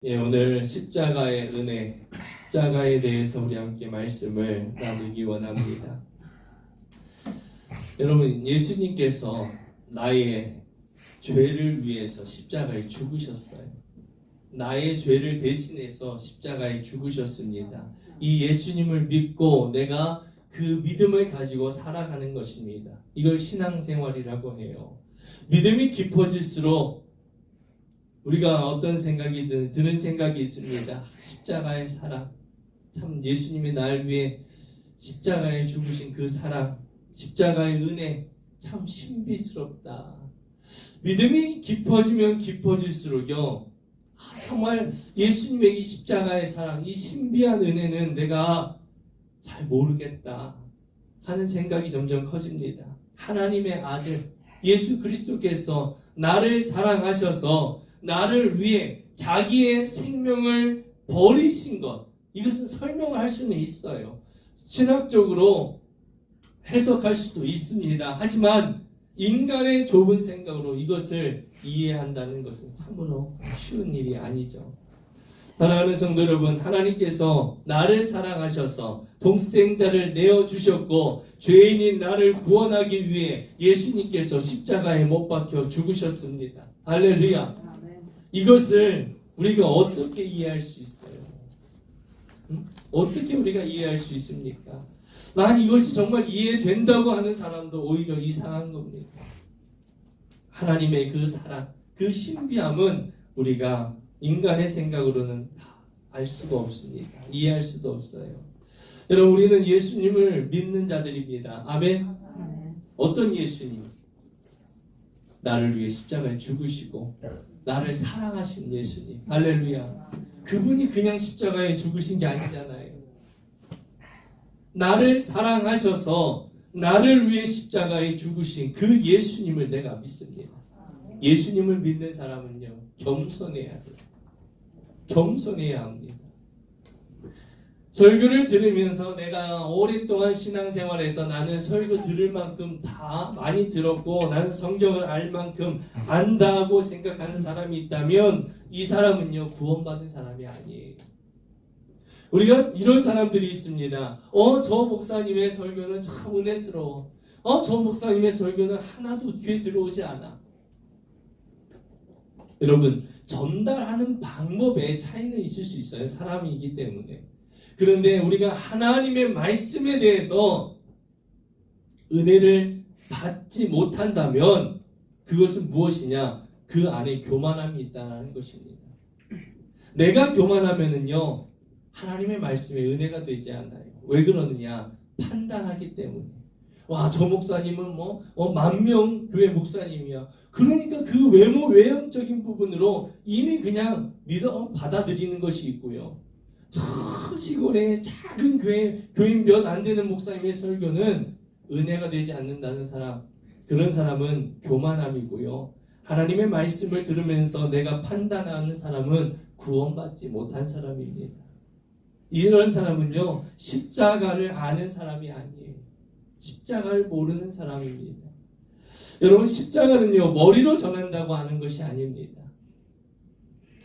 예, 오늘 십자가의 은혜, 십자가에 대해서 우리 함께 말씀을 나누기 원합니다. 여러분, 예수님께서 나의 죄를 위해서 십자가에 죽으셨어요. 나의 죄를 대신해서 십자가에 죽으셨습니다. 이 예수님을 믿고 내가 그 믿음을 가지고 살아가는 것입니다. 이걸 신앙생활이라고 해요. 믿음이 깊어질수록 우리가 어떤 생각이 드는 생각이 있습니다. 십자가의 사랑, 참 예수님이 날 위해 십자가에 죽으신 그 사랑, 십자가의 은혜, 참 신비스럽다. 믿음이 깊어지면 깊어질수록요, 정말 예수님의 이 십자가의 사랑, 이 신비한 은혜는 내가 잘 모르겠다 하는 생각이 점점 커집니다. 하나님의 아들 예수 그리스도께서 나를 사랑하셔서 나를 위해 자기의 생명을 버리신 것, 이것은 설명을 할 수는 있어요. 신학적으로 해석할 수도 있습니다. 하지만 인간의 좁은 생각으로 이것을 이해한다는 것은 참으로 쉬운 일이 아니죠. 사랑하는 성도 여러분, 하나님께서 나를 사랑하셔서 독생자를 내어주셨고 죄인인 나를 구원하기 위해 예수님께서 십자가에 못 박혀 죽으셨습니다. 할렐루야. 이것을 우리가 어떻게 이해할 수 있어요? 어떻게 우리가 이해할 수 있습니까? 난 이것이 정말 이해된다고 하는 사람도 오히려 이상한 겁니다. 하나님의 그 사랑, 그 신비함은 우리가 인간의 생각으로는 알 수가 없습니다. 이해할 수도 없어요. 여러분, 우리는 예수님을 믿는 자들입니다. 아멘? 어떤 예수님? 나를 위해 십자가에 죽으시고 나를 사랑하신 예수님. 할렐루야. 그분이 그냥 십자가에 죽으신 게 아니잖아요. 나를 사랑하셔서 나를 위해 십자가에 죽으신 그 예수님을 내가 믿습니다. 예수님을 믿는 사람은요, 겸손해야 돼요. 겸손해야 합니다. 설교를 들으면서 내가 오랫동안 신앙생활에서 나는 설교 들을 만큼 다 많이 들었고 나는 성경을 알 만큼 안다고 생각하는 사람이 있다면 이 사람은요, 구원받은 사람이 아니에요. 우리가 이런 사람들이 있습니다. 저 목사님의 설교는 참 은혜스러워. 저 목사님의 설교는 하나도 귀에 들어오지 않아. 여러분, 전달하는 방법에 차이는 있을 수 있어요. 사람이기 때문에. 그런데 우리가 하나님의 말씀에 대해서 은혜를 받지 못한다면 그것은 무엇이냐? 그 안에 교만함이 있다는 것입니다. 내가 교만하면은요, 하나님의 말씀에 은혜가 되지 않아요. 왜 그러느냐? 판단하기 때문에. 와, 저 목사님은 만명 교회 목사님이야. 그러니까 그 외형적인 부분으로 이미 그냥 받아들이는 것이 있고요. 저 시골의 작은 교인 몇 안 되는 목사님의 설교는 은혜가 되지 않는다는 사람, 그런 사람은 교만함이고요. 하나님의 말씀을 들으면서 내가 판단하는 사람은 구원받지 못한 사람입니다. 이런 사람은요, 십자가를 아는 사람이 아니에요. 십자가를 모르는 사람입니다. 여러분, 십자가는요, 머리로 전한다고 하는 것이 아닙니다.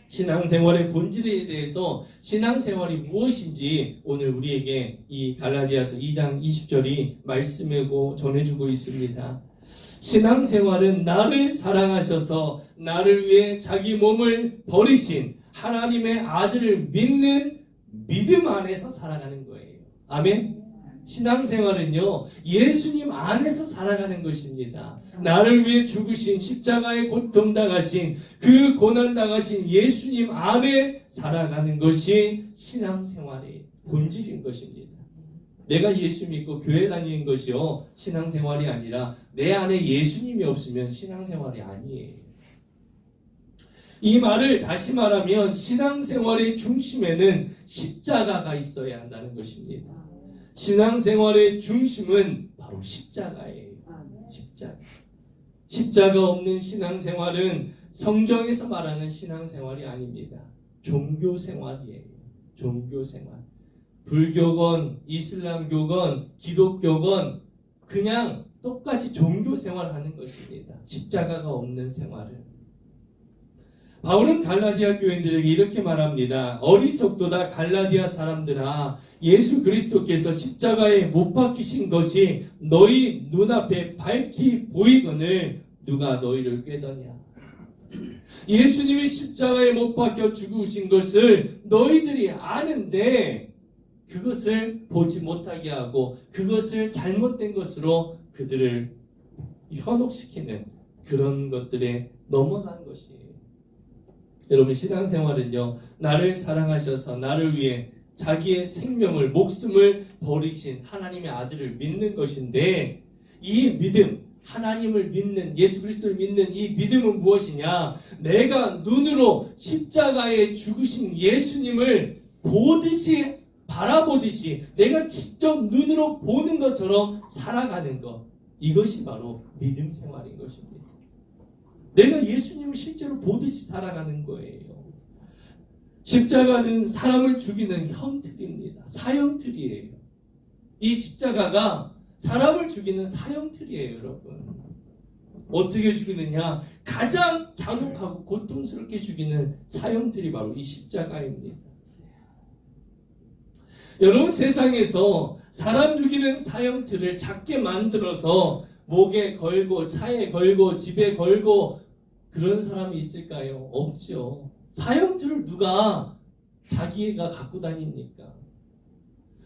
신앙생활의 본질에 대해서 신앙생활이 무엇인지 오늘 우리에게 이 갈라디아서 2장 20절이 말씀하고 전해주고 있습니다. 신앙생활은 나를 사랑하셔서 나를 위해 자기 몸을 버리신 하나님의 아들을 믿는 믿음 안에서 살아가는 거예요. 아멘? 신앙생활은요, 예수님 안에서 살아가는 것입니다. 나를 위해 죽으신 십자가의 고통당하신 그 고난당하신 예수님 안에 살아가는 것이 신앙생활의 본질인 것입니다. 내가 예수 믿고 교회 다니는 것이요, 신앙생활이 아니라 내 안에 예수님이 없으면 신앙생활이 아니에요. 이 말을 다시 말하면 신앙생활의 중심에는 십자가가 있어야 한다는 것입니다. 신앙생활의 중심은 바로 십자가예요. 십자가 없는 신앙생활은 성경에서 말하는 신앙생활이 아닙니다. 종교생활이에요. 종교생활. 불교건, 이슬람교건, 기독교건 그냥 똑같이 종교생활을 하는 것입니다. 십자가가 없는 생활은. 바울은 갈라디아 교인들에게 이렇게 말합니다. 어리석도다 갈라디아 사람들아, 예수 그리스도께서 십자가에 못 박히신 것이 너희 눈앞에 밝히 보이거늘 누가 너희를 꾀더냐. 예수님이 십자가에 못 박혀 죽으신 것을 너희들이 아는데 그것을 보지 못하게 하고 그것을 잘못된 것으로 그들을 현혹시키는 그런 것들에 넘어간 것이에요. 여러분, 신앙생활은요, 나를 사랑하셔서 나를 위해 자기의 생명을, 목숨을 버리신 하나님의 아들을 믿는 것인데, 이 믿음, 하나님을 믿는, 예수 그리스도를 믿는 이 믿음은 무엇이냐? 내가 눈으로 십자가에 죽으신 예수님을 보듯이, 바라보듯이 내가 직접 눈으로 보는 것처럼 살아가는 것, 이것이 바로 믿음 생활인 것입니다. 내가 예수님을 실제로 보듯이 살아가는 거예요. 십자가는 사람을 죽이는 형틀입니다. 사형틀이에요. 이 십자가가 사람을 죽이는 사형틀이에요, 여러분. 어떻게 죽이느냐? 가장 잔혹하고 고통스럽게 죽이는 사형틀이 바로 이 십자가입니다. 여러분, 세상에서 사람 죽이는 사형틀을 작게 만들어서 목에 걸고 차에 걸고 집에 걸고 그런 사람이 있을까요? 없죠. 사형틀을 누가 자기가 갖고 다닙니까?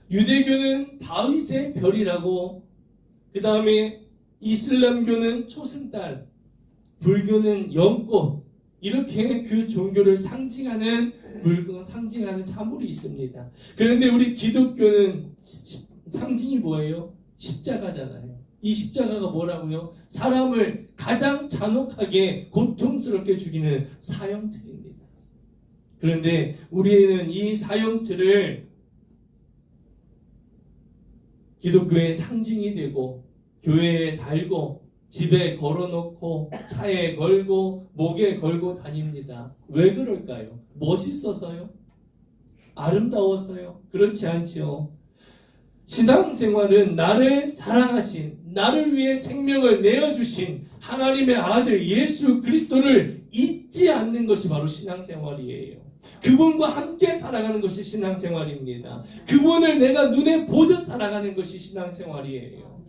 유대교는 다윗의 별이라고, 그 다음에 이슬람교는 초승달, 불교는 연꽃, 이렇게 그 종교를 상징하는 사물이 있습니다. 그런데 우리 기독교는 상징이 뭐예요? 십자가잖아요. 이 십자가가 뭐라고요? 사람을 가장 잔혹하게 고통스럽게 죽이는 사형틀입니다. 그런데 우리는 이 사형틀을 기독교의 상징이 되고 교회에 달고 집에 걸어놓고 차에 걸고 목에 걸고 다닙니다. 왜 그럴까요? 멋있어서요? 아름다워서요? 그렇지 않지요. 신앙생활은 나를 사랑하신, 나를 위해 생명을 내어주신 하나님의 아들 예수 그리스도를 잊지 않는 것이 바로 신앙생활이에요. 그분과 함께 살아가는 것이 신앙생활입니다. 그분을 내가 눈에 보듯 살아가는 것이 신앙생활이에요.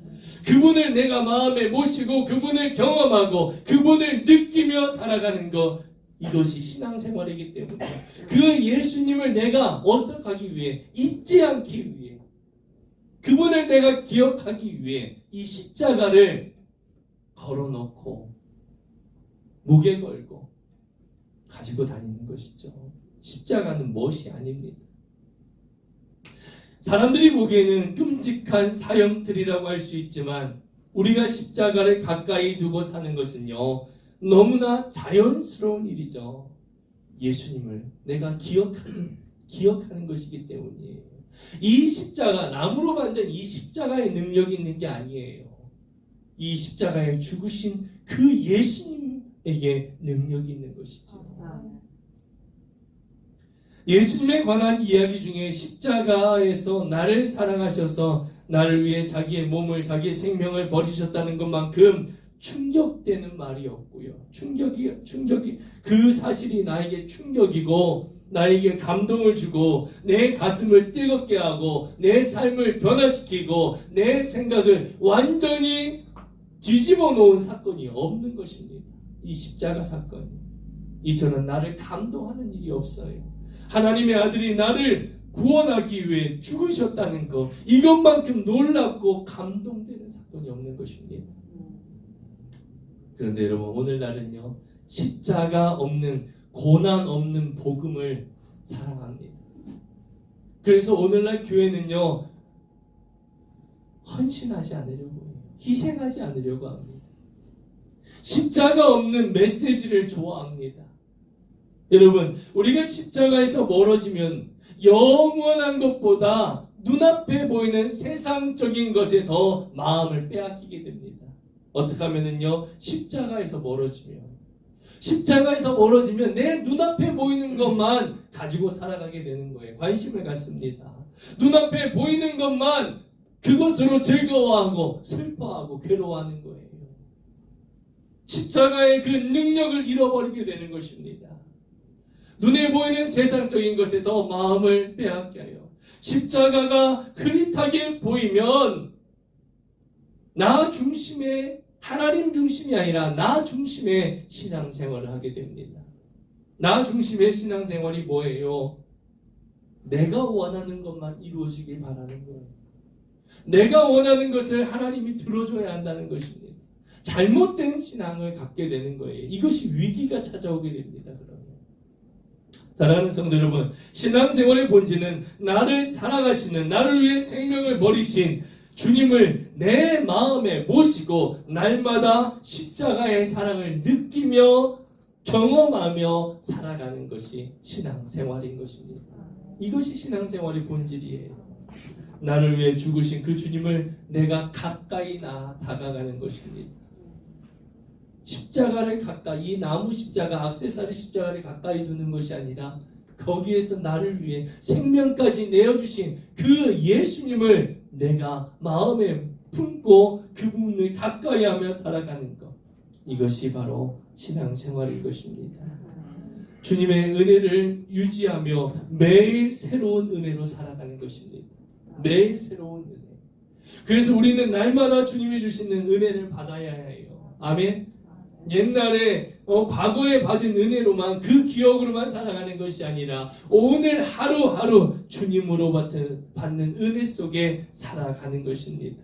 그분을 내가 마음에 모시고 그분을 경험하고 그분을 느끼며 살아가는 것, 이것이 신앙생활이기 때문에 그 예수님을 내가 어떻게 하기 위해, 잊지 않기 위해, 그분을 내가 기억하기 위해 이 십자가를 걸어놓고 목에 걸고 가지고 다니는 것이죠. 십자가는 멋이 아닙니다. 사람들이 보기에는 끔찍한 사형틀이라고 할 수 있지만 우리가 십자가를 가까이 두고 사는 것은요, 너무나 자연스러운 일이죠. 예수님을 내가 기억하는 것이기 때문이에요. 이 십자가, 나무로 만든 이 십자가의 능력이 있는 게 아니에요. 이 십자가에 죽으신 그 예수님에게 능력이 있는 것이죠. 예수님에 관한 이야기 중에 십자가에서 나를 사랑하셔서 나를 위해 자기의 몸을, 자기의 생명을 버리셨다는 것만큼 충격되는 말이 없고요. 충격이 그 사실이 나에게 충격이고 나에게 감동을 주고 내 가슴을 뜨겁게 하고 내 삶을 변화시키고 내 생각을 완전히 뒤집어 놓은 사건이 없는 것입니다. 이 십자가 사건이. 이처럼 나를 감동하는 일이 없어요. 하나님의 아들이 나를 구원하기 위해 죽으셨다는 것, 이것만큼 놀랍고 감동되는 사건이 없는 것입니다. 그런데 여러분, 오늘날은요, 십자가 없는, 고난 없는 복음을 사랑합니다. 그래서 오늘날 교회는요, 헌신하지 않으려고 해요. 희생하지 않으려고 합니다. 십자가 없는 메시지를 좋아합니다. 여러분, 우리가 십자가에서 멀어지면 영원한 것보다 눈앞에 보이는 세상적인 것에 더 마음을 빼앗기게 됩니다. 어떻게 하면은요, 십자가에서 멀어지면 내 눈앞에 보이는 것만 가지고 살아가게 되는 거예요. 관심을 갖습니다. 눈앞에 보이는 것만 그것으로 즐거워하고 슬퍼하고 괴로워하는 거예요. 십자가의 그 능력을 잃어버리게 되는 것입니다. 눈에 보이는 세상적인 것에 더 마음을 빼앗게 하여 십자가가 흐릿하게 보이면 나 중심의, 하나님 중심이 아니라 나 중심의 신앙생활을 하게 됩니다. 나 중심의 신앙생활이 뭐예요? 내가 원하는 것만 이루어지길 바라는 거예요. 내가 원하는 것을 하나님이 들어줘야 한다는 것입니다. 잘못된 신앙을 갖게 되는 거예요. 이것이 위기가 찾아오게 됩니다. 그러면 사랑하는 성도 여러분, 신앙생활의 본질은 나를 사랑하시는, 나를 위해 생명을 버리신 주님을 내 마음에 모시고 날마다 십자가의 사랑을 느끼며 경험하며 살아가는 것이 신앙생활인 것입니다. 이것이 신앙생활의 본질이에요. 나를 위해 죽으신 그 주님을 내가 가까이 다가가는 것입니다. 십자가를 가까이, 이 나무 십자가, 액세서리 십자가를 가까이 두는 것이 아니라 거기에서 나를 위해 생명까지 내어주신 그 예수님을 내가 마음에 품고 그분을 가까이 하며 살아가는 것, 이것이 바로 신앙생활인 것입니다. 주님의 은혜를 유지하며 매일 새로운 은혜로 살아가는 것입니다. 매일 새로운 은혜. 그래서 우리는 날마다 주님이 주시는 은혜를 받아야 해요. 아멘. 옛날에 과거에 받은 은혜로만, 그 기억으로만 살아가는 것이 아니라 오늘 하루하루 주님으로 받는 은혜 속에 살아가는 것입니다.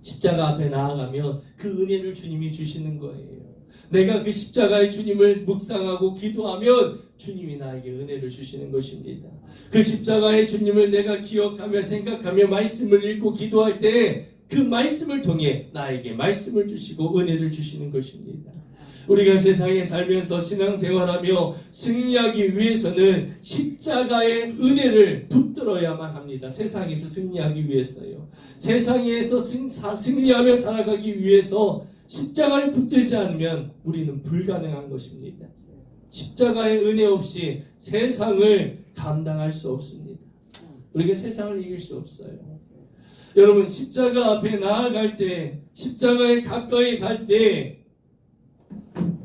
십자가 앞에 나아가면 그 은혜를 주님이 주시는 거예요. 내가 그 십자가의 주님을 묵상하고 기도하면 주님이 나에게 은혜를 주시는 것입니다. 그 십자가의 주님을 내가 기억하며 생각하며 말씀을 읽고 기도할 때 그 말씀을 통해 나에게 말씀을 주시고 은혜를 주시는 것입니다. 우리가 세상에 살면서 신앙생활하며 승리하기 위해서는 십자가의 은혜를 붙들어야만 합니다. 세상에서 승리하기 위해서요. 세상에서 승리하며 살아가기 위해서 십자가를 붙들지 않으면 우리는 불가능한 것입니다. 십자가의 은혜 없이 세상을 감당할 수 없습니다. 우리가 세상을 이길 수 없어요. 여러분, 십자가 앞에 나아갈 때, 십자가에 가까이 갈 때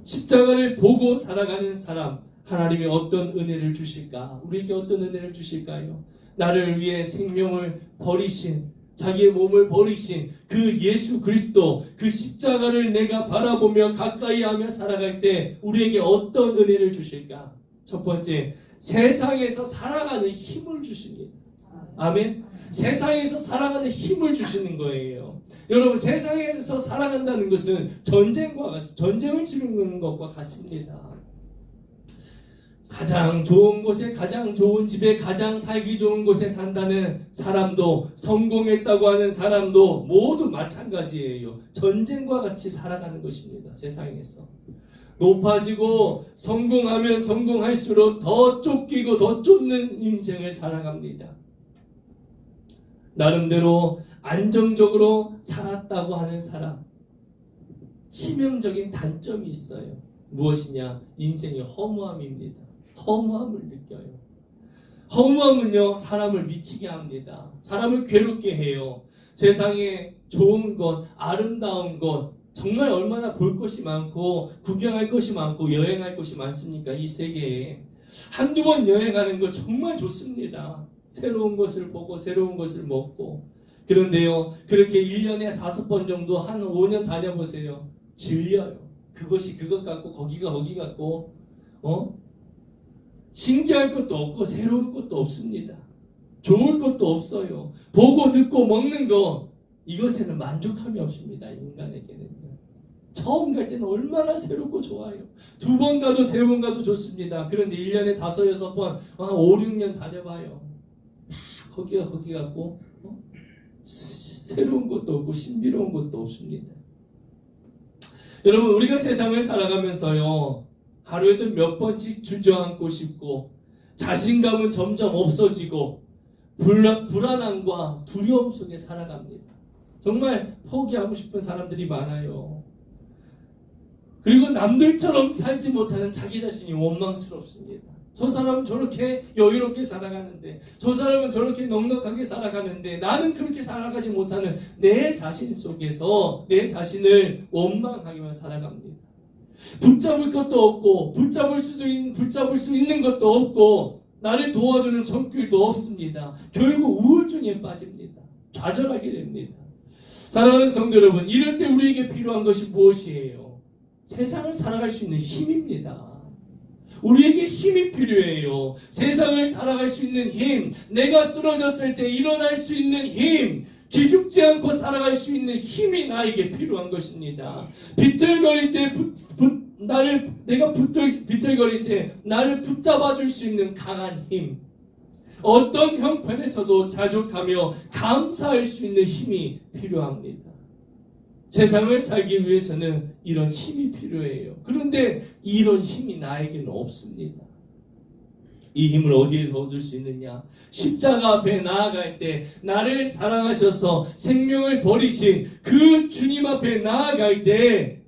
십자가를 보고 살아가는 사람, 하나님이 어떤 은혜를 주실까? 우리에게 어떤 은혜를 주실까요? 나를 위해 생명을 버리신, 자기의 몸을 버리신 그 예수 그리스도, 그 십자가를 내가 바라보며 가까이 하며 살아갈 때 우리에게 어떤 은혜를 주실까? 첫 번째, 세상에서 살아가는 힘을 주십니다. 아멘. 세상에서 살아가는 힘을 주시는 거예요. 여러분, 세상에서 살아간다는 것은 전쟁을 치르는 것과 같습니다. 가장 좋은 곳에, 가장 좋은 집에, 가장 살기 좋은 곳에 산다는 사람도, 성공했다고 하는 사람도 모두 마찬가지예요. 전쟁과 같이 살아가는 것입니다. 세상에서 높아지고 성공하면 성공할수록 더 쫓기고 더 쫓는 인생을 살아갑니다. 나름대로 안정적으로 살았다고 하는 사람, 치명적인 단점이 있어요. 무엇이냐? 인생의 허무함입니다. 허무함을 느껴요. 허무함은요, 사람을 미치게 합니다. 사람을 괴롭게 해요. 세상에 좋은 것, 아름다운 것, 정말 얼마나 볼 것이 많고 구경할 것이 많고 여행할 것이 많습니까? 이 세계에 한두 번 여행하는 거 정말 좋습니다. 새로운 것을 보고 새로운 것을 먹고. 그런데요, 그렇게 1년에 5번 정도 한 5년 다녀보세요. 질려요. 그것이 그것 같고 거기가 거기 같고 신기할 것도 없고 새로운 것도 없습니다. 좋을 것도 없어요. 보고 듣고 먹는 거, 이것에는 만족함이 없습니다. 인간에게는요. 처음 갈 때는 얼마나 새롭고 좋아요. 2번 가도 3번 가도 좋습니다. 그런데 1년에 5, 6번, 5, 6년 다녀봐요. 거기가 거기 같고 새로운 것도 없고 신비로운 것도 없습니다. 여러분, 우리가 세상을 살아가면서요, 하루에도 몇 번씩 주저앉고 싶고 자신감은 점점 없어지고 불안함과 두려움 속에 살아갑니다. 정말 포기하고 싶은 사람들이 많아요. 그리고 남들처럼 살지 못하는 자기 자신이 원망스럽습니다. 저 사람은 저렇게 여유롭게 살아가는데, 저 사람은 저렇게 넉넉하게 살아가는데 나는 그렇게 살아가지 못하는 내 자신 속에서 내 자신을 원망하기만 살아갑니다. 붙잡을 것도 없고 붙잡을 수 있는 것도 없고 나를 도와주는 손길도 없습니다. 결국 우울증에 빠집니다. 좌절하게 됩니다. 사랑하는 성도 여러분, 이럴 때 우리에게 필요한 것이 무엇이에요? 세상을 살아갈 수 있는 힘입니다. 우리에게 힘이 필요해요. 세상을 살아갈 수 있는 힘, 내가 쓰러졌을 때 일어날 수 있는 힘, 기죽지 않고 살아갈 수 있는 힘이 나에게 필요한 것입니다. 비틀거릴 때 비틀거릴 때 나를 붙잡아 줄 수 있는 강한 힘, 어떤 형편에서도 자족하며 감사할 수 있는 힘이 필요합니다. 세상을 살기 위해서는 이런 힘이 필요해요. 그런데 이런 힘이 나에게는 없습니다. 이 힘을 어디에서 얻을 수 있느냐? 십자가 앞에 나아갈 때 나를 사랑하셔서 생명을 버리신 그 주님 앞에 나아갈 때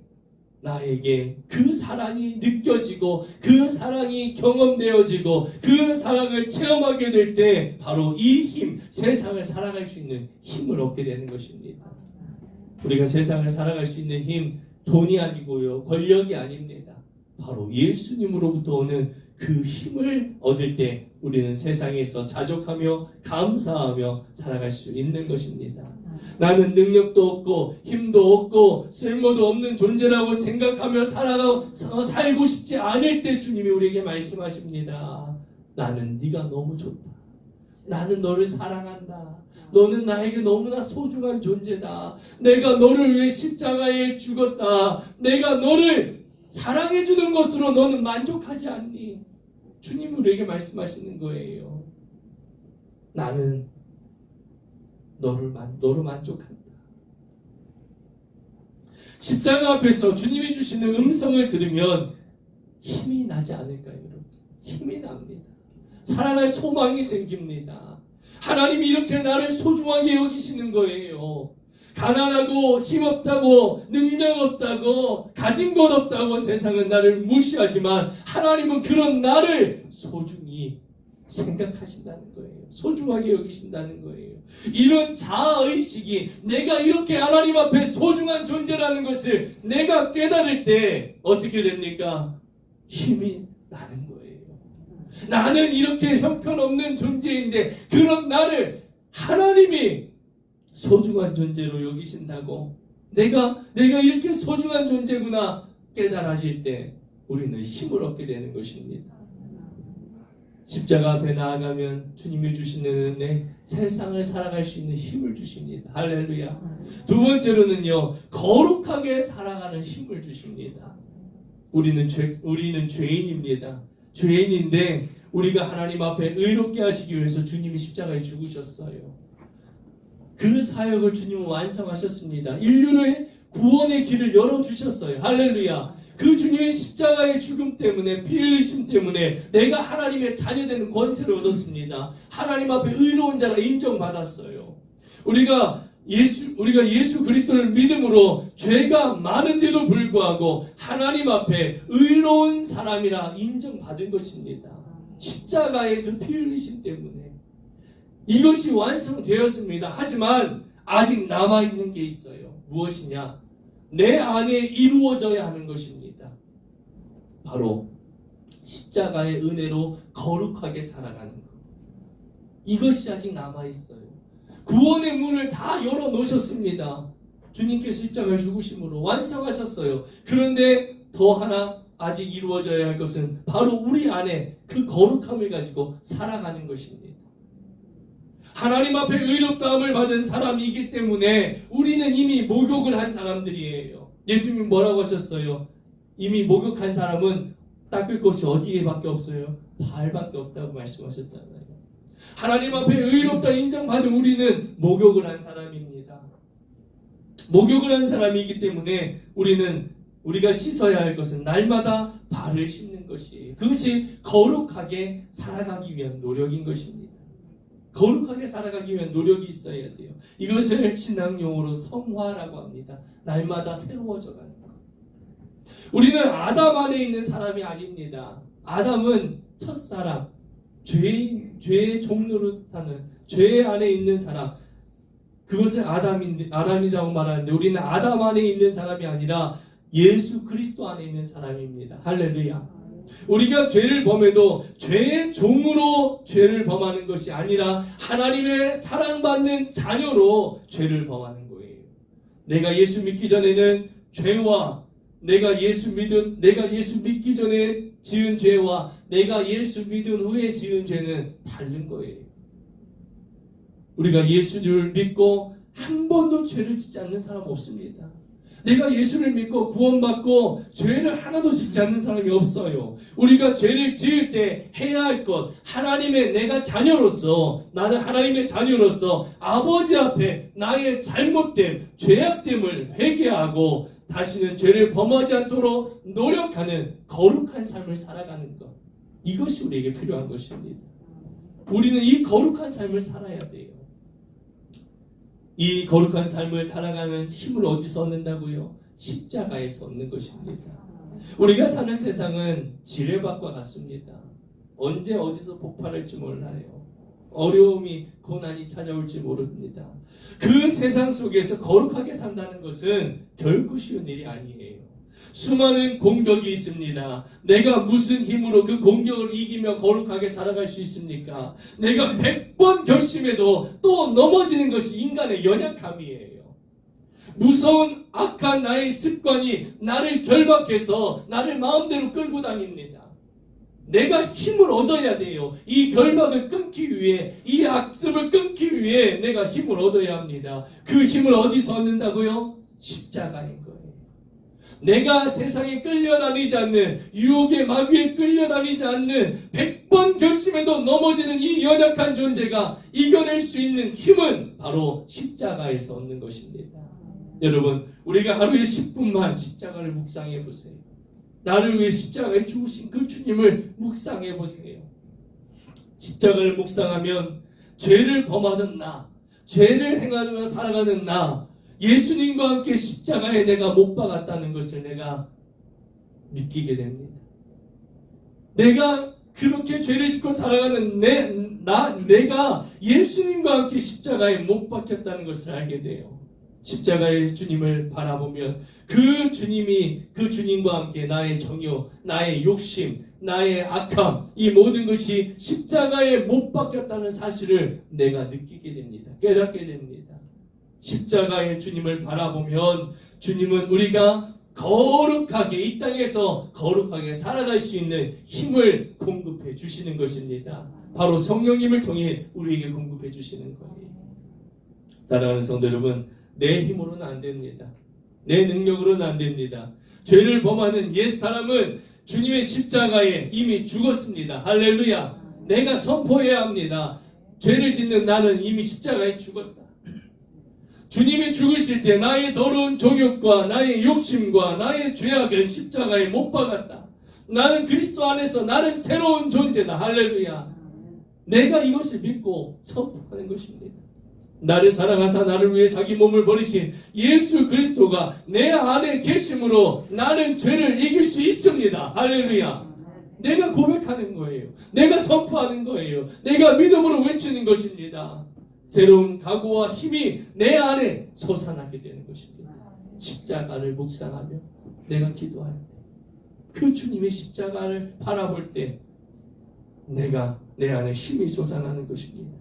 나에게 그 사랑이 느껴지고 그 사랑이 경험되어지고 그 사랑을 체험하게 될 때 바로 이 힘, 세상을 살아갈 수 있는 힘을 얻게 되는 것입니다. 우리가 세상을 살아갈 수 있는 힘, 돈이 아니고요, 권력이 아닙니다. 바로 예수님으로부터 오는 그 힘을 얻을 때 우리는 세상에서 자족하며 감사하며 살아갈 수 있는 것입니다. 나는 능력도 없고 힘도 없고 쓸모도 없는 존재라고 생각하며 살고 싶지 않을 때 주님이 우리에게 말씀하십니다. 나는 네가 너무 좋다. 나는 너를 사랑한다. 너는 나에게 너무나 소중한 존재다. 내가 너를 위해 십자가에 죽었다. 내가 너를 사랑해주는 것으로 너는 만족하지 않니? 주님이 우리에게 말씀하시는 거예요. 나는 너로 만족한다. 십자가 앞에서 주님이 주시는 음성을 들으면 힘이 나지 않을까요, 여러분? 힘이 납니다. 살아갈 소망이 생깁니다. 하나님이 이렇게 나를 소중하게 여기시는 거예요. 가난하고 힘없다고 능력 없다고 가진 것 없다고 세상은 나를 무시하지만 하나님은 그런 나를 소중히 생각하신다는 거예요. 소중하게 여기신다는 거예요. 이런 자아의식이 내가 이렇게 하나님 앞에 소중한 존재라는 것을 내가 깨달을 때 어떻게 됩니까? 힘이 나는 거예요. 나는 이렇게 형편없는 존재인데 그런 나를 하나님이 소중한 존재로 여기신다고 내가 이렇게 소중한 존재구나 깨달아질 때 우리는 힘을 얻게 되는 것입니다. 십자가 앞에 나아가면 주님이 주시는 은혜, 세상을 살아갈 수 있는 힘을 주십니다. 할렐루야. 두 번째로는요, 거룩하게 살아가는 힘을 주십니다. 우리는 죄인입니다. 죄인인데 우리가 하나님 앞에 의롭게 하시기 위해서 주님이 십자가에 죽으셨어요. 그 사역을 주님은 완성하셨습니다. 인류의 구원의 길을 열어주셨어요. 할렐루야. 그 주님의 십자가의 죽음 때문에, 피 흘리심 때문에 내가 하나님의 자녀되는 권세를 얻었습니다. 하나님 앞에 의로운 자라 인정받았어요. 우리가 예수 그리스도를 믿음으로 죄가 많은데도 불구하고 하나님 앞에 의로운 사람이라 인정받은 것입니다. 십자가의 그 피 흘리심 때문에 이것이 완성되었습니다. 하지만 아직 남아있는 게 있어요. 무엇이냐? 내 안에 이루어져야 하는 것입니다. 바로 십자가의 은혜로 거룩하게 살아가는 것. 이것이 아직 남아있어요. 구원의 문을 다 열어놓으셨습니다. 주님께서 십자가를 죽으심으로 완성하셨어요. 그런데 더 하나 아직 이루어져야 할 것은 바로 우리 안에 그 거룩함을 가지고 살아가는 것입니다. 하나님 앞에 의롭다함을 받은 사람이기 때문에 우리는 이미 목욕을 한 사람들이에요. 예수님 뭐라고 하셨어요? 이미 목욕한 사람은 닦을 것이 어디에밖에 없어요? 발밖에 없다고 말씀하셨잖아요. 하나님 앞에 의롭다 인정받은 우리는 목욕을 한 사람입니다. 목욕을 한 사람이기 때문에 우리가 씻어야 할 것은 날마다 발을 씻는 것이에요. 그것이 거룩하게 살아가기 위한 노력인 것입니다. 거룩하게 살아가기 위한 노력이 있어야 돼요. 이것을 신앙 용어로 성화라고 합니다. 날마다 새로워져가는 것. 우리는 아담 안에 있는 사람이 아닙니다. 아담은 첫사람, 죄의 종로를 타는 죄 안에 있는 사람, 그것을 아담이라고 말하는데 우리는 아담 안에 있는 사람이 아니라 예수 그리스도 안에 있는 사람입니다. 할렐루야. 우리가 죄를 범해도 죄의 종으로 죄를 범하는 것이 아니라 하나님의 사랑받는 자녀로 죄를 범하는 거예요. 내가 예수 믿기 전에는 죄와 내가 예수 믿기 전에 지은 죄와 내가 예수 믿은 후에 지은 죄는 다른 거예요. 우리가 예수를 믿고 한 번도 죄를 짓지 않는 사람 없습니다. 내가 예수를 믿고 구원받고 죄를 하나도 짓지 않는 사람이 없어요. 우리가 죄를 지을 때 해야 할 것, 하나님의 내가 자녀로서, 나는 하나님의 자녀로서 아버지 앞에 나의 잘못됨, 죄악됨을 회개하고 다시는 죄를 범하지 않도록 노력하는 거룩한 삶을 살아가는 것. 이것이 우리에게 필요한 것입니다. 우리는 이 거룩한 삶을 살아야 돼요. 이 거룩한 삶을 살아가는 힘을 어디서 얻는다고요? 십자가에서 얻는 것입니다. 우리가 사는 세상은 지뢰밭과 같습니다. 언제 어디서 폭발할지 몰라요. 어려움이 고난이 찾아올지 모릅니다. 그 세상 속에서 거룩하게 산다는 것은 결코 쉬운 일이 아니에요. 수많은 공격이 있습니다. 내가 무슨 힘으로 그 공격을 이기며 거룩하게 살아갈 수 있습니까? 내가 100번 결심해도 또 넘어지는 것이 인간의 연약함이에요. 무서운 악한 나의 습관이 나를 결박해서 나를 마음대로 끌고 다닙니다. 내가 힘을 얻어야 돼요. 이 결박을 끊기 위해, 이 악습을 끊기 위해 내가 힘을 얻어야 합니다. 그 힘을 어디서 얻는다고요? 십자가인 거예요. 내가 세상에 끌려다니지 않는, 유혹의 마귀에 끌려다니지 않는 100번 결심해도 넘어지는 이 연약한 존재가 이겨낼 수 있는 힘은 바로 십자가에서 얻는 것입니다. 여러분, 우리가 하루에 10분만 십자가를 묵상해 보세요. 나를 위해 십자가에 죽으신 그 주님을 묵상해 보세요. 십자가를 묵상하면 죄를 범하는 나, 죄를 행하며 살아가는 나, 예수님과 함께 십자가에 내가 못 박았다는 것을 내가 느끼게 됩니다. 내가 그렇게 죄를 짓고 살아가는 내가 예수님과 함께 십자가에 못 박혔다는 것을 알게 돼요. 십자가의 주님을 바라보면 그 주님과 함께 나의 정욕, 나의 욕심, 나의 악함, 이 모든 것이 십자가에 못 박혔다는 사실을 내가 느끼게 됩니다. 깨닫게 됩니다. 십자가의 주님을 바라보면 주님은 우리가 거룩하게, 이 땅에서 거룩하게 살아갈 수 있는 힘을 공급해 주시는 것입니다. 바로 성령님을 통해 우리에게 공급해 주시는 거예요. 사랑하는 성도 여러분, 내 힘으로는 안 됩니다. 내 능력으로는 안 됩니다. 죄를 범하는 옛사람은 주님의 십자가에 이미 죽었습니다. 할렐루야. 내가 선포해야 합니다. 죄를 짓는 나는 이미 십자가에 죽었다. 주님이 죽으실 때 나의 더러운 정욕과 나의 욕심과 나의 죄악은 십자가에 못 박았다. 나는 그리스도 안에서 나는 새로운 존재다. 할렐루야. 내가 이것을 믿고 선포하는 것입니다. 나를 사랑하사 나를 위해 자기 몸을 버리신 예수 그리스도가 내 안에 계심으로 나는 죄를 이길 수 있습니다. 할렐루야. 내가 고백하는 거예요. 내가 선포하는 거예요. 내가 믿음으로 외치는 것입니다. 새로운 각오와 힘이 내 안에 솟아나게 되는 것입니다. 십자가를 묵상하며 내가 기도할 때, 그 주님의 십자가를 바라볼 때 내가 내 안에 힘이 솟아나는 것입니다.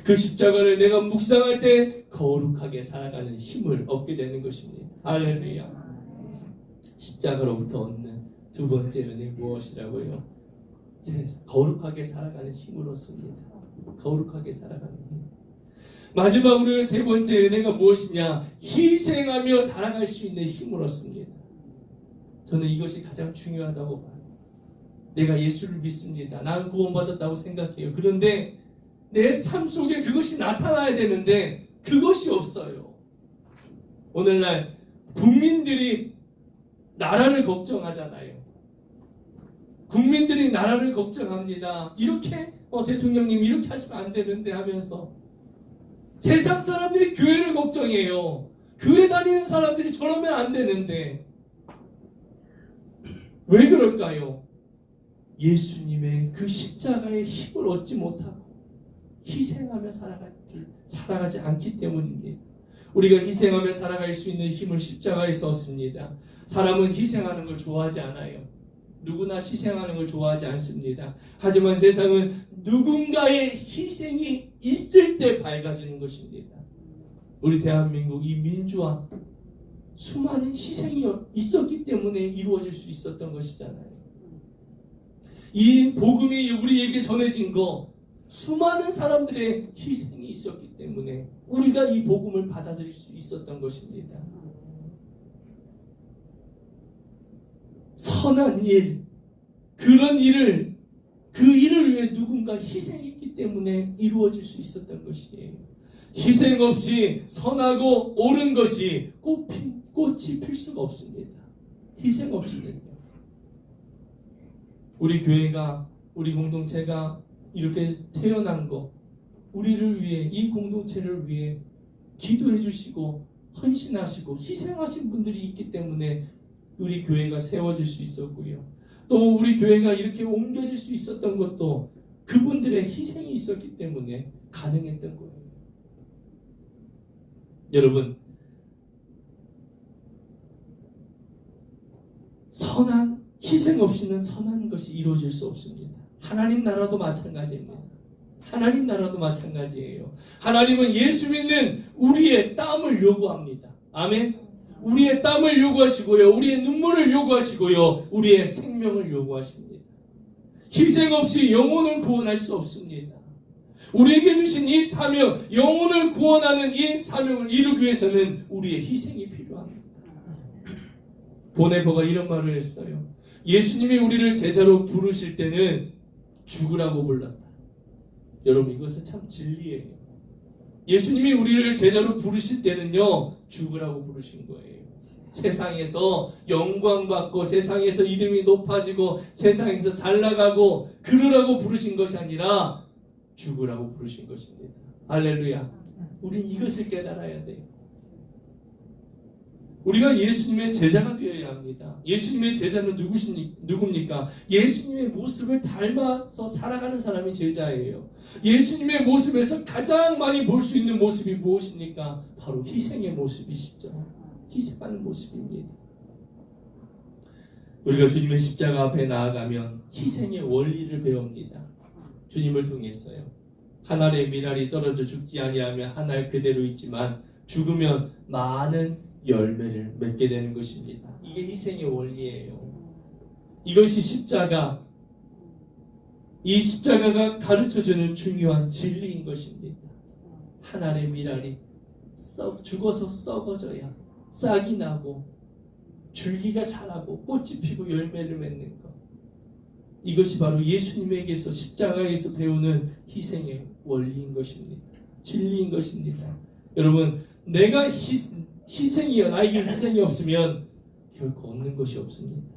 그 십자가를 내가 묵상할 때 거룩하게 살아가는 힘을 얻게 되는 것입니다. 할렐루야. 십자가로부터 얻는 두 번째 은혜 무엇이라고요? 거룩하게 살아가는 힘을 얻습니다. 거룩하게 살아가는 힘. 마지막으로 세 번째 은혜가 무엇이냐? 희생하며 살아갈 수 있는 힘을 얻습니다. 저는 이것이 가장 중요하다고 봐요. 내가 예수를 믿습니다. 나는 구원받았다고 생각해요. 그런데 내 삶 속에 그것이 나타나야 되는데 그것이 없어요. 오늘날 국민들이 나라를 걱정하잖아요. 국민들이 나라를 걱정합니다. 이렇게 대통령님 이렇게 하시면 안 되는데 하면서 세상 사람들이 교회를 걱정해요. 교회 다니는 사람들이 저러면 안 되는데 왜 그럴까요? 예수님의 그 십자가의 힘을 얻지 못하고 희생하며 살아가지 않기 때문입니다. 우리가 희생하며 살아갈 수 있는 힘을 십자가에서 얻습니다. 사람은 희생하는 걸 좋아하지 않아요. 누구나 희생하는 걸 좋아하지 않습니다. 하지만 세상은 누군가의 희생이 있을 때 밝아지는 것입니다. 우리 대한민국 이 민주화 수많은 희생이 있었기 때문에 이루어질 수 있었던 것이잖아요. 이 복음이 우리에게 전해진 거 수많은 사람들의 희생이 있었기 때문에 우리가 이 복음을 받아들일 수 있었던 것입니다. 선한 일, 그런 일을 그 일을 위해 누군가 희생했기 때문에 이루어질 수 있었던 것이에요. 희생 없이 선하고 옳은 것이 꽃이 필 수가 없습니다. 희생 없이는요. 우리 교회가, 우리 공동체가 이렇게 태어난 거, 우리를 위해, 이 공동체를 위해 기도해 주시고 헌신하시고 희생하신 분들이 있기 때문에 우리 교회가 세워질 수 있었고요. 또 우리 교회가 이렇게 옮겨질 수 있었던 것도 그분들의 희생이 있었기 때문에 가능했던 거예요. 여러분, 선한 희생 없이는 선한 것이 이루어질 수 없습니다. 하나님 나라도 마찬가지입니다. 하나님 나라도 마찬가지예요. 하나님은 예수 믿는 우리의 땀을 요구합니다. 아멘. 우리의 땀을 요구하시고요. 우리의 눈물을 요구하시고요. 우리의 생명을 요구하십니다. 희생 없이 영혼을 구원할 수 없습니다. 우리에게 주신 이 사명, 영혼을 구원하는 이 사명을 이루기 위해서는 우리의 희생이 필요합니다. 보네퍼가 이런 말을 했어요. 예수님이 우리를 제자로 부르실 때는 죽으라고 불렀다. 여러분, 이것은 참 진리예요. 예수님이 우리를 제자로 부르실 때는요, 죽으라고 부르신 거예요. 세상에서 영광받고 세상에서 이름이 높아지고 세상에서 잘나가고 그러라고 부르신 것이 아니라 죽으라고 부르신 것입니다. 할렐루야. 우린 이것을 깨달아야 돼요. 우리가 예수님의 제자가 되어야 합니다. 예수님의 제자는 누굽니까? 예수님의 모습을 닮아서 살아가는 사람이 제자예요. 예수님의 모습에서 가장 많이 볼 수 있는 모습이 무엇입니까? 바로 희생의 모습이시죠. 희생하는 모습입니다. 우리가 주님의 십자가 앞에 나아가면 희생의 원리를 배웁니다. 주님을 통했어요. 한 알의 밀알이 떨어져 죽지 아니하면 한 알 그대로 있지만 죽으면 많은 열매를 맺게 되는 것입니다. 이게 희생의 원리예요. 이것이 십자가, 이 십자가가 가르쳐주는 중요한 진리인 것입니다. 한 알의 밀알이 죽어서 썩어져야 싹이 나고 줄기가 자라고 꽃이 피고 열매를 맺는 것. 이것이 바로 예수님에게서 십자가에서 배우는 희생의 원리인 것입니다. 진리인 것입니다. 여러분, 내가 나에게 희생이 없으면 결코 얻는 것이 없습니다.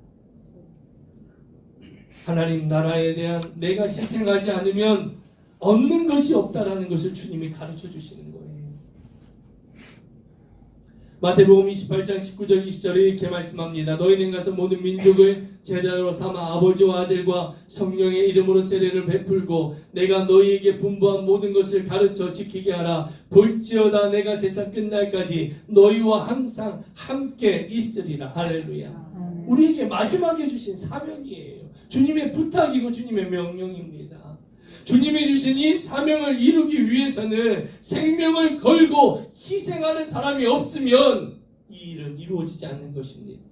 하나님 나라에 대한 내가 희생하지 않으면 얻는 것이 없다라는 것을 주님이 가르쳐 주시는 거예요. 마태복음 28장 19절 20절에 이렇게 말씀합니다. 너희는 가서 모든 민족을 제자로 삼아 아버지와 아들과 성령의 이름으로 세례를 베풀고 내가 너희에게 분부한 모든 것을 가르쳐 지키게 하라. 볼지어다 내가 세상 끝날까지 너희와 항상 함께 있으리라. 할렐루야. 우리에게 마지막에 주신 사명이에요. 주님의 부탁이고 주님의 명령입니다. 주님이 주신 이 사명을 이루기 위해서는 생명을 걸고 희생하는 사람이 없으면 이 일은 이루어지지 않는 것입니다.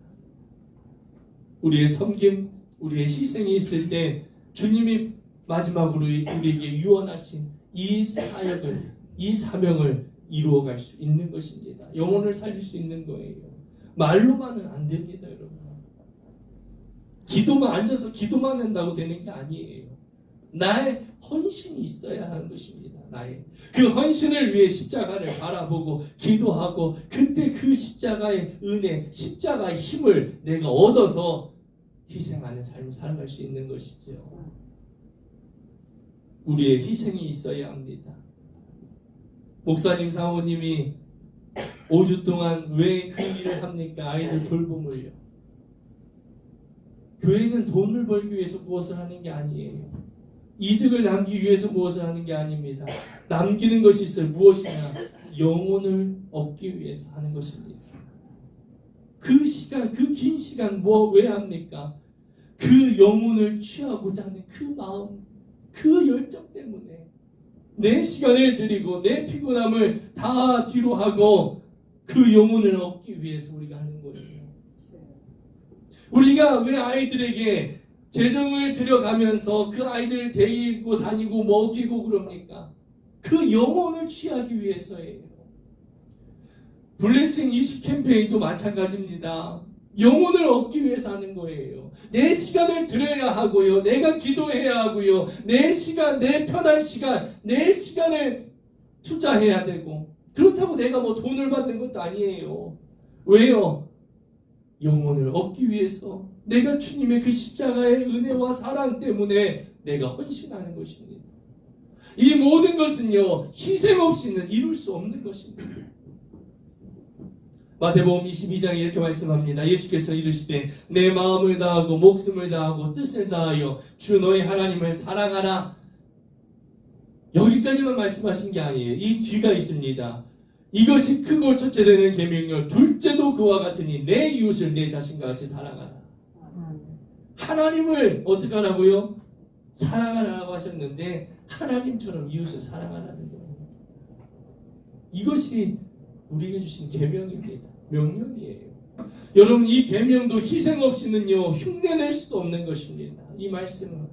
우리의 섬김, 우리의 희생이 있을 때 주님이 마지막으로 우리에게 유언하신 이 사역을, 이 사명을 이루어갈 수 있는 것입니다. 영혼을 살릴 수 있는 거예요. 말로만은 안 됩니다, 여러분. 기도만 앉아서 기도만 한다고 되는 게 아니에요. 나의 헌신이 있어야 하는 것입니다. 나의 그 헌신을 위해 십자가를 바라보고 기도하고 그때 그 십자가의 은혜, 십자가의 힘을 내가 얻어서 희생하는 삶을 살아갈 수 있는 것이죠. 우리의 희생이 있어야 합니다. 목사님, 사모님이 5주 동안 왜 그 일을 합니까? 아이들 돌봄을요. 교회는 돈을 벌기 위해서 무엇을 하는 게 아니에요. 이득을 남기기 위해서 무엇을 하는 게 아닙니다. 남기는 것이 있어요. 무엇이냐? 영혼을 얻기 위해서 하는 것입니다. 그 시간, 그 긴 시간 왜 합니까? 그 영혼을 취하고자 하는 그 마음, 그 열정 때문에 내 시간을 드리고 내 피곤함을 다 뒤로 하고 그 영혼을 얻기 위해서 우리가 하는 거예요. 우리가 왜 아이들에게 재정을 들여가면서 그 아이들을 데리고 다니고 먹이고 그럽니까? 그 영혼을 취하기 위해서예요. 블레싱 이식 캠페인도 마찬가지입니다. 영혼을 얻기 위해서 하는 거예요. 내 시간을 드려야 하고요. 내가 기도해야 하고요. 내 시간, 내 편한 시간, 내 시간을 투자해야 되고, 그렇다고 내가 뭐 돈을 받는 것도 아니에요. 왜요? 영혼을 얻기 위해서 내가 주님의 그 십자가의 은혜와 사랑 때문에 내가 헌신하는 것입니다. 이 모든 것은요, 희생 없이는 이룰 수 없는 것입니다. 마태복음 22장에 이렇게 말씀합니다. 예수께서 이르시되 내 마음을 다하고 목숨을 다하고 뜻을 다하여 주 너의 하나님을 사랑하라. 여기까지만 말씀하신 게 아니에요. 이 뒤가 있습니다. 이것이 크고 첫째 되는 계명이요 둘째도 그와 같으니 내 이웃을 내 자신과 같이 사랑하라. 하나님을 어떻게 하라고요? 사랑하라고 하셨는데 하나님처럼 이웃을 사랑하라는 거예요. 이것이 우리에게 주신 계명입니다. 명령이에요. 여러분, 이 계명도 희생 없이는요 흉내낼 수도 없는 것입니다. 이 말씀은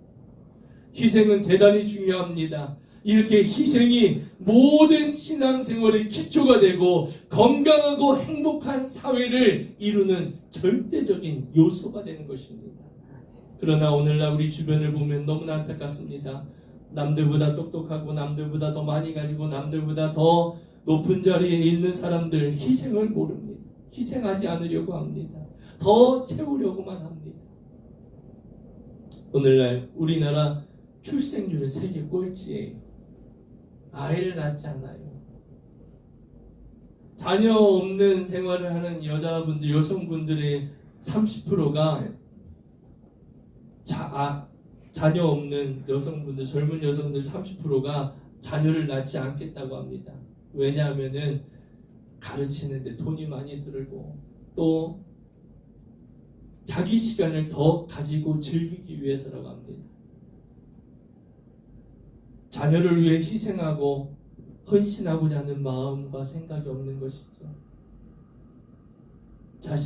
희생은 대단히 중요합니다. 이렇게 희생이 모든 신앙생활의 기초가 되고 건강하고 행복한 사회를 이루는 절대적인 요소가 되는 것입니다. 그러나 오늘날 우리 주변을 보면 너무나 안타깝습니다. 남들보다 똑똑하고 남들보다 더 많이 가지고 남들보다 더 높은 자리에 있는 사람들 희생을 모릅니다. 희생하지 않으려고 합니다. 더 채우려고만 합니다. 오늘날 우리나라 출생률은 세계 꼴찌예요. 아이를 낳지 않아요. 자녀 없는 생활을 하는 여자분들, 여성분들의 30%가 자녀 없는 여성분들, 젊은 여성들 30%가 자녀를 낳지 않겠다고 합니다. 왜냐하면은 가르치는데 돈이 많이 들고 또 자기 시간을 더 가지고 즐기기 위해서라고 합니다. 자녀를 위해 희생하고 헌신하고자 하는 마음과 생각이 없는 것이죠.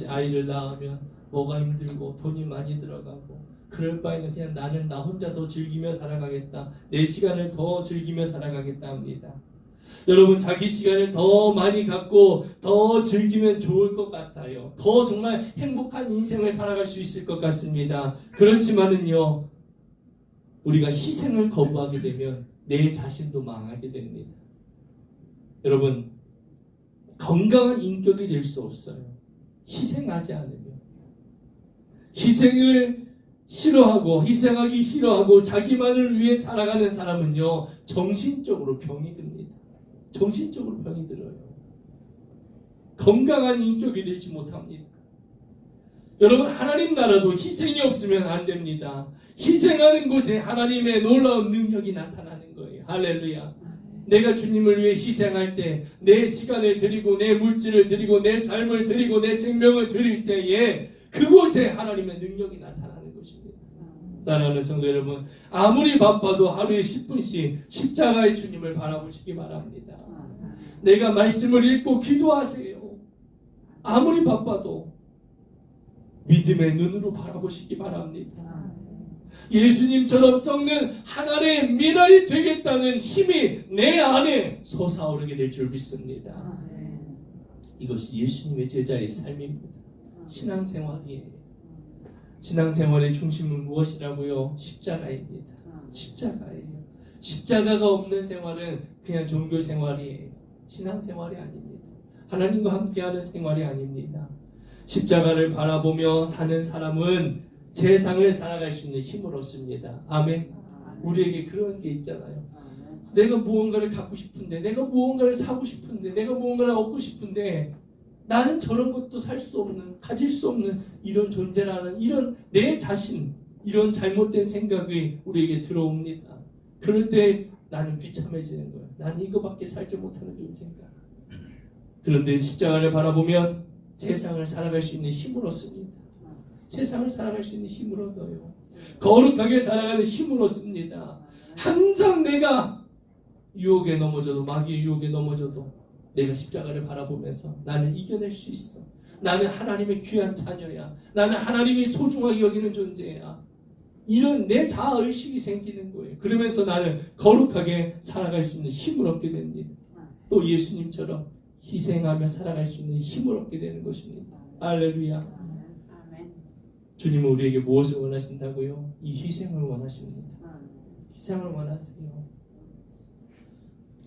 아이를 낳으면 뭐가 힘들고 돈이 많이 들어가고 그럴 바에는 그냥 나는 나 혼자 더 즐기며 살아가겠다. 내 시간을 더 즐기며 살아가겠다 합니다. 여러분, 자기 시간을 더 많이 갖고 더 즐기면 좋을 것 같아요. 더 정말 행복한 인생을 살아갈 수 있을 것 같습니다. 그렇지만은요, 우리가 희생을 거부하게 되면 내 자신도 망하게 됩니다. 여러분, 건강한 인격이 될 수 없어요. 희생하지 않으면. 희생을 싫어하고 희생하기 싫어하고 자기만을 위해 살아가는 사람은요 정신적으로 병이 듭니다. 정신적으로 병이 들어요. 건강한 인격이 되지 못합니다. 여러분, 하나님 나라도 희생이 없으면 안 됩니다. 희생하는 곳에 하나님의 놀라운 능력이 나타나는 거예요. 할렐루야. 내가 주님을 위해 희생할 때, 내 시간을 드리고 내 물질을 드리고 내 삶을 드리고 내 생명을 드릴 때에 그곳에 하나님의 능력이 나타나는 것입니다. 사랑하는 성도 여러분, 아무리 바빠도 하루에 10분씩 십자가의 주님을 바라보시기 바랍니다. 내가 말씀을 읽고 기도하세요. 아무리 바빠도 믿음의 눈으로 바라보시기 바랍니다. 예수님처럼 썩는 하나님의 미랄이 되겠다는 힘이 내 안에 솟아오르게 될 줄 믿습니다. 이것이 예수님의 제자의 삶입니다. 신앙생활이에요. 신앙생활의 중심은 무엇이라고요? 십자가입니다. 십자가예요. 십자가가 없는 생활은 그냥 종교생활이에요. 신앙생활이 아닙니다. 하나님과 함께하는 생활이 아닙니다. 십자가를 바라보며 사는 사람은 세상을 살아갈 수 있는 힘을 얻습니다. 아멘. 우리에게 그런 게 있잖아요. 내가 무언가를 갖고 싶은데, 내가 무언가를 사고 싶은데, 내가 무언가를 얻고 싶은데 나는 저런 것도 살 수 없는, 가질 수 없는 이런 존재라는 이런 내 자신, 이런 잘못된 생각이 우리에게 들어옵니다. 그럴 때 나는 비참해지는 거예요. 나는 이거밖에 살지 못하는 존재인가. 그런데 십자가를 바라보면 세상을 살아갈 수 있는 힘을 얻습니다. 세상을 살아갈 수 있는 힘을 얻어요. 거룩하게 살아가는 힘을 얻습니다. 항상 내가 유혹에 넘어져도, 마귀의 유혹에 넘어져도 내가 십자가를 바라보면서 나는 이겨낼 수 있어. 나는 하나님의 귀한 자녀야. 나는 하나님이 소중하게 여기는 존재야. 이런 내 자아의식이 생기는 거예요. 그러면서 나는 거룩하게 살아갈 수 있는 힘을 얻게 됩니다. 또 예수님처럼 희생하며 살아갈 수 있는 힘을 얻게 되는 것입니다. 할렐루야. 주님은 우리에게 무엇을 원하신다고요? 이 희생을 원하십니다. 희생을 원하세요.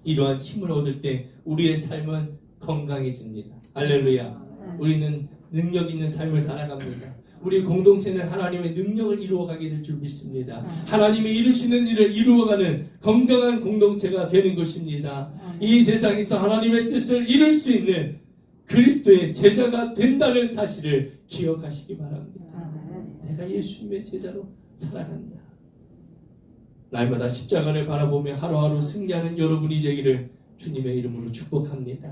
이러한 힘을 얻을 때 우리의 삶은 건강해집니다. 할렐루야. 우리는 능력 있는 삶을 살아갑니다. 우리 공동체는 하나님의 능력을 이루어가게 될 줄 믿습니다. 하나님이 이루시는 일을 이루어가는 건강한 공동체가 되는 것입니다. 이 세상에서 하나님의 뜻을 이룰 수 있는 그리스도의 제자가 된다는 사실을 기억하시기 바랍니다. 내가 예수님의 제자로 살아간다. 날마다 십자가를 바라보며 하루하루 승리하는 여러분이 되기를 주님의 이름으로 축복합니다.